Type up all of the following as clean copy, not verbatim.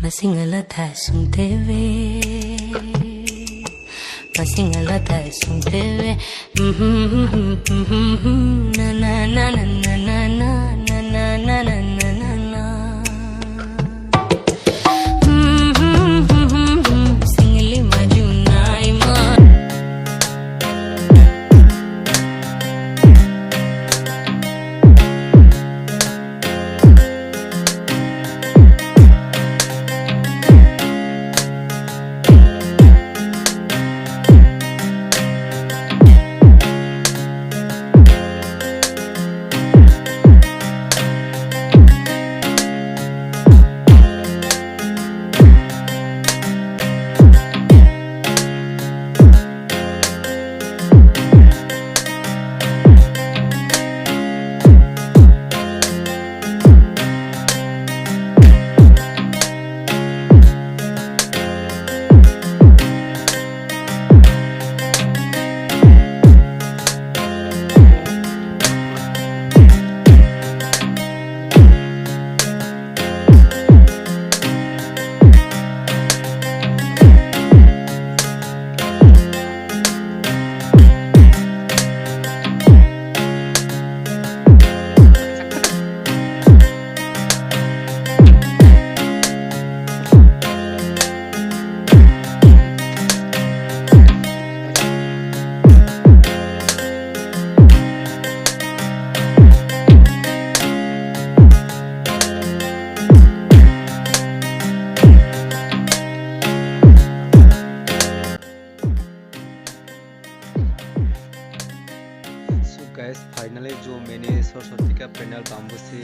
Masingala thasung teve, masingala thasung teve, na na na na na na na na na na na na na. Singli majunai ma. Guys finally जो मैंने सरस्वती का panel bamboo से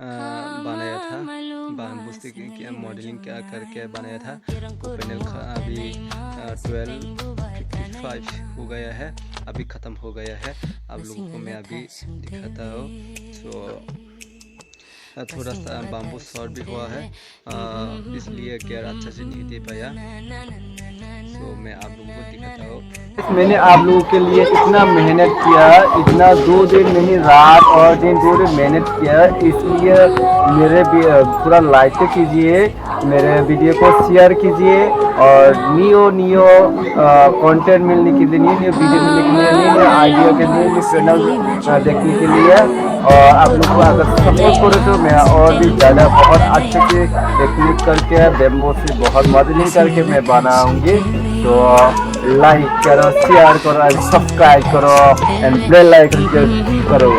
बनाया था, bamboo से modelling क्या करके बनाया था, वो पैनल अभी 12:55 हो गया है, अभी ख़त्म हो गया है। आप लोगों को मैं अभी दिखाता हूँ। थोड़ा सा बाम्बू शॉर्ट भी हुआ है, इसलिए गेयर अच्छा से नहीं दे पाया। मैं आप लोगों को दिखाता हूँ। मैंने आप लोगों के लिए इतना मेहनत किया, इतना 2 दिन नहीं रात और दिन 2 दिन मेहनत किया, इसलिए मेरे पूरा लाइक कीजिए, मेरे वीडियो को शेयर कीजिए और न्यू कंटेंट मिलने के लिए, न्यू वीडियो मिलने के लिए, न्यू आइडिया के लिए, न्यू चैनल देखने के लिए। और आप लोग को अगर सपोर्ट करो तो मैं और भी ज़्यादा बहुत अच्छे से टेक्निक करके बेम्बो से बहुत मॉडलिंग करके मैं बनाऊंगी। तो लाइक करो, शेयर करो, सब्सक्राइब करो एंड बेल आइकन करो।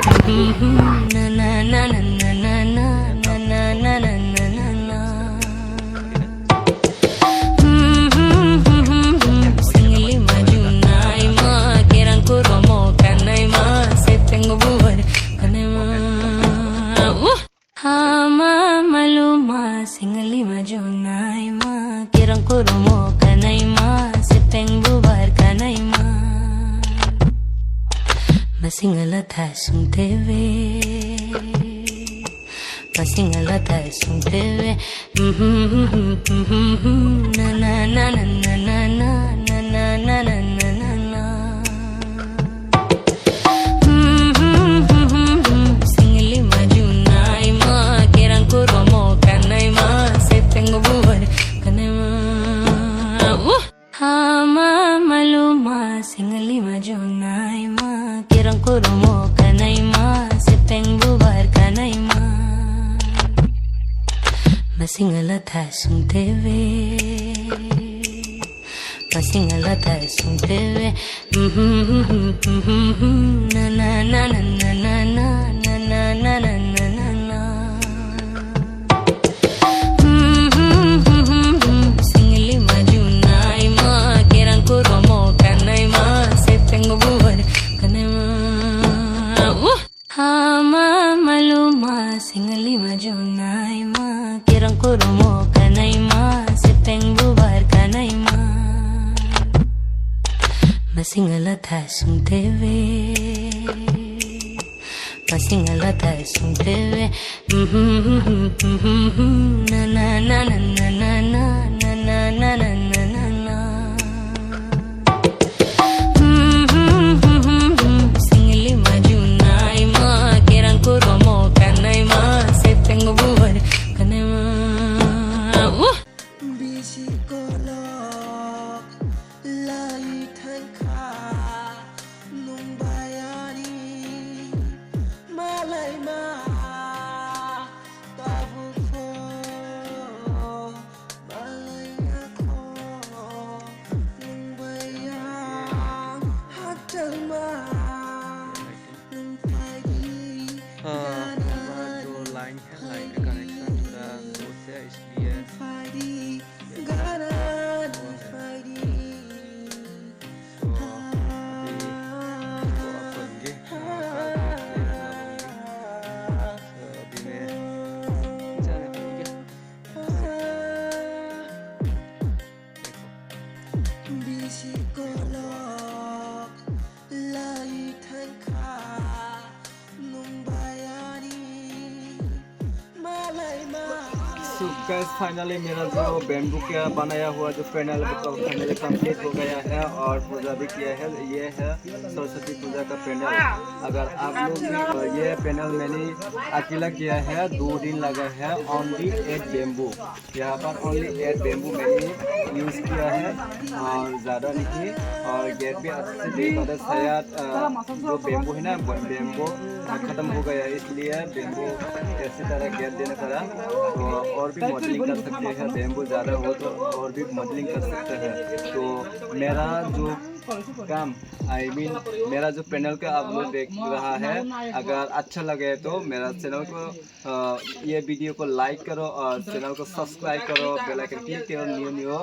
Singli majunai ma kirang kurumo kanai ma siteng bubar kanai ma masingala thasung teve masingala thasung teve na na na na na na na na na na na na naima kirang kurumo kanaima sepeng bubar kanaima masingala thasung teve masingala thasung teve na na na na na na na na na na na na singli majunai ma kirang kurumo kanaima sepeng bubar kanaima hama maluma singli majunai ma kirang kurumo kanaima sepeng bubar kanaima masingala thasung teve masingala thasung teve na na na na na na na na na na na na singli majunai ma kirang kurumo kanaima sepeng bubar kanaima Psikolog lagi tangka nung bayani malay ma tabu ko malay ako nung bayang hakal ma nung pagi हमारा जो line है line का connection थोड़ा दूर से है इसलिए pagi garan pagi तो अभी इसको ऑफ करेंगे तो अभी मैं जाने देंगे Psikolog lagi tangka nung bayani malay ma so guys finally मेरा जो बैम्बू का बनाया हुआ जो पैनल फाइनली कंप्लीट हो गया है और पूजा भी किया है। ये है सरस्वती पूजा का पैनल। अगर आप लोग भी ये पैनल मैंने अकेला किया है, 2 दिन लगा है। ओनली 8 बैम्बू, यहाँ पर ओनली 8 बैम्बू मैंने यूज़ किया है और ज़्यादा नहीं। और गेट भी अच्छे से मतलब शायद जो बैम्बू है ना, बैम्बू ख़त्म हो गया, इसलिए बैम्बू ऐसी तरह गेट देना पड़ा। तो और भी मॉडलिंग कर सकते हैं, बैम्बू ज़्यादा हो तो और भी मॉडलिंग कर सकते हैं। तो मेरा जो काम मेरा जो पैनल का आप लोग देख रहा है, अगर अच्छा लगे तो मेरा चैनल को ये वीडियो को लाइक करो और चैनल को सब्सक्राइब करो, बेल आइकन क्लिक करो। न्यू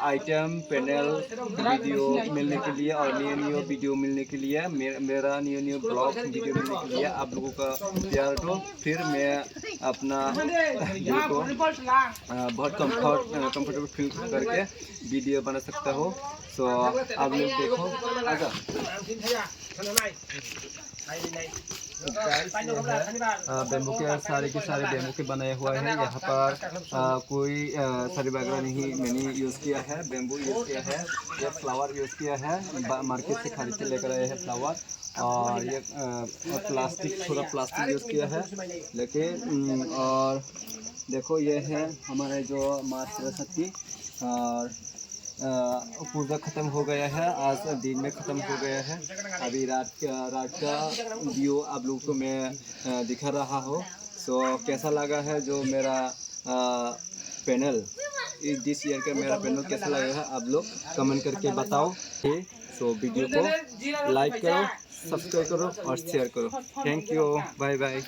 आइटम पैनल वीडियो मिलने के लिए और न्यू वीडियो मिलने के लिए, मेरा न्यू ब्लॉग वीडियो मिलने के लिए आप लोगों का प्यार दो। फिर मैं अपना वीडियो को बहुत कंफर्टेबल फील करके वीडियो बना सकता हूँ। सो आप लोग देखो। अच्छा बैम्बू के सारे के सारे बैम्बू के बनाए हुआ है। यहाँ पर कोई सारी वगैरह नहीं मैंने यूज़ किया है, बैम्बू यूज़ किया है। ये फ्लावर यूज़ किया है, मार्केट से खरीद के लेकर आए हैं फ्लावर। और ये प्लास्टिक, थोड़ा प्लास्टिक यूज़ किया है लेकिन। और देखो ये है हमारे जो माँ सरस्वती। और पूजा ख़त्म हो गया है, आज दिन में ख़त्म हो गया है। अभी रात का व्यू आप लोगों को मैं दिखा रहा हूँ। सो कैसा लगा है जो मेरा पैनल, दिस ईयर का मेरा पैनल कैसा लगा है आप लोग कमेंट करके बताओ। सो वीडियो को लाइक करो, सब्सक्राइब करो और शेयर करो। Thank you, bye bye.